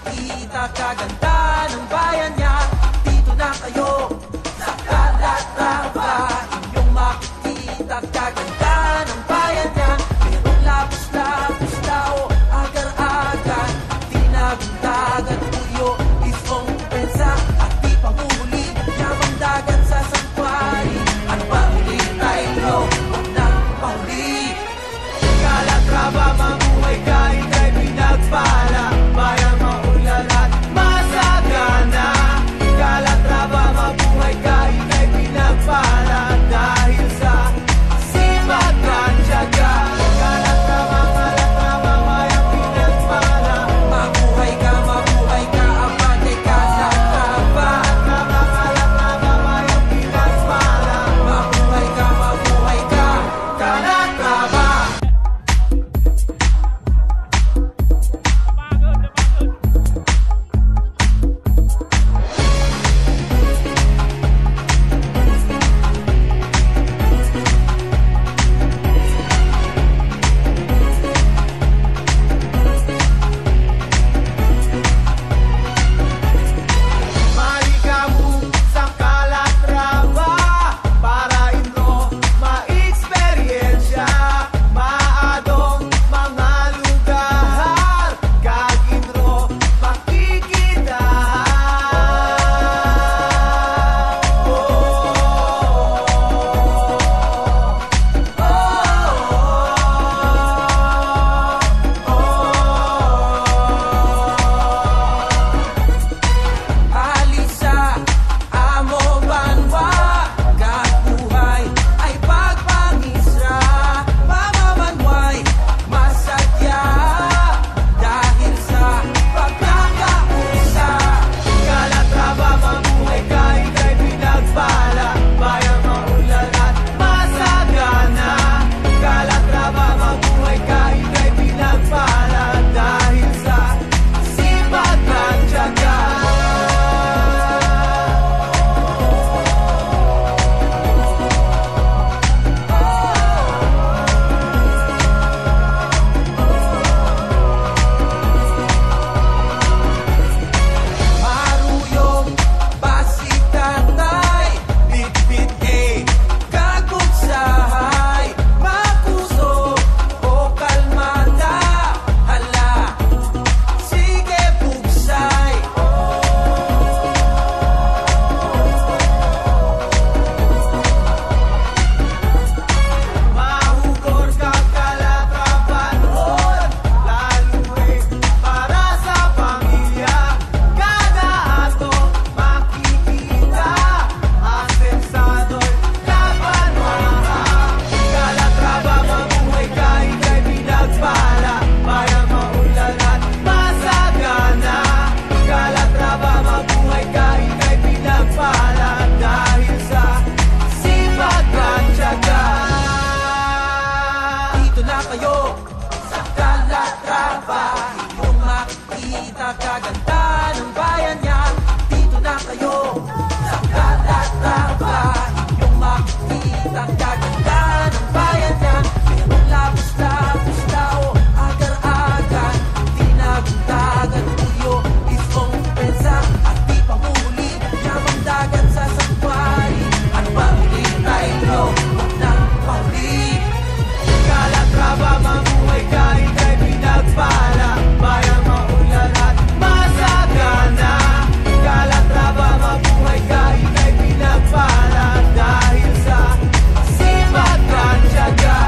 makita kaganda ng bayan niya. Dito na kayo sa Calatrava, inyong makikita kaganda ng bayan niya. Merong lapos-lapos tao, agar-agar, tinagong-dagat, tuyo, isong pensa, at di panghuli, yamang dagat sa sanctuary. At pahuli tayo, huwag nang pahuli. Calatrava, mabuhay ka, ika'y pinagpala, bayan maulan at masagana. Calatrava, mabuhay ka, ika'y pinagpala, dahil sa sipag at tiyaga. Calatrava, Calatrava, bayang pinagpala, mabuhay ka, abante Calatrava. Calatrava, bayang pinagpala, mabuhay ka, Calatrava. Maligamu sa Calatrava, para inyo ma-eksperyensya, maadong mga lugar, kaginro makikita. Alisa, amo banwa, kabuhay ay pagpangisra, mamamanway, masadya, dahil sa pagkakausa. Calatrava, mabuhay ka, ika'y pinagpala, bayang maulan at masagana. Calatrava, mabuhay ka, ika'y pinagpala, dahil sa sipag at tiyaga. Maruyong basitatay, bitbit kagugsahay, makuso o kalmada, hala, sige pugsay. Mahugor ka Calatrava noon, lalo para sa pamilya. Kada ato makikita, asensado'y labanwara. Calatrava, mabuhay ka, ika'y pinagpala, bayang maulan at masagana. Calatrava, mabuhay ka, ika'y pinagpala, dahil sa sipag at tiyaga. Dito na kayo sa Calatrava, inyong makikita kaganda ng bayan niya. Dito na kayo sa Calatrava, inyong makikita kaganda ng bayan niya. Merong lapos-lapos tao, agar-agar, tinagong-dagat, tuyo, isong pensa, at di panghuli, yamang dagat sa sanctuary. At pahuli tayo, huwag nang pahuli. Calatrava, mabuhay ka, ika'y pinagpala, bayang maulan at masagana. Calatrava, mabuhay ka, ika'y pinagpala, dahil sa sipag at tiyaga.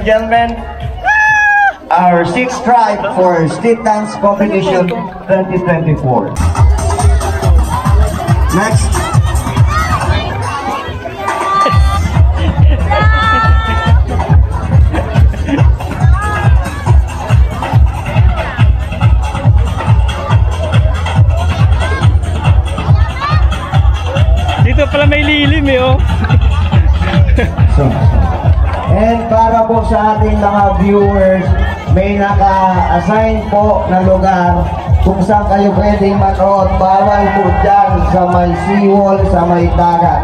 gentlemen, our sixth tribe for Street Dance Competition 2024. Next. Dito pala may lilim eh, oh. And para po sa ating mga viewers, may naka-assign po na lugar kung saan kayo pwedeng manood. Bawal po dyan sa may seawall, sa may dagat.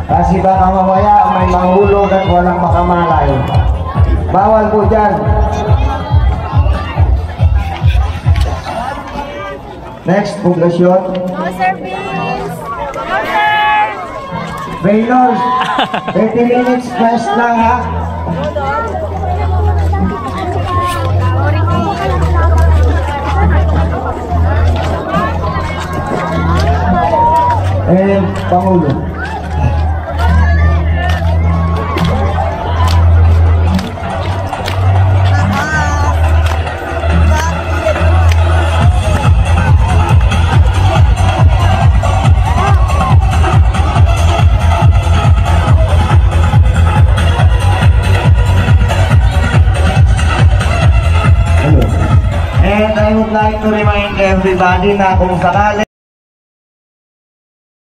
Kasi baka mamaya may mahulog at walang makamalay. Bawal po dyan. Next, poblasyon. No service! No sir! Baylors, 30 minutes rest lang ha. And Pangulo. And I would like to remind everybody na kung sakali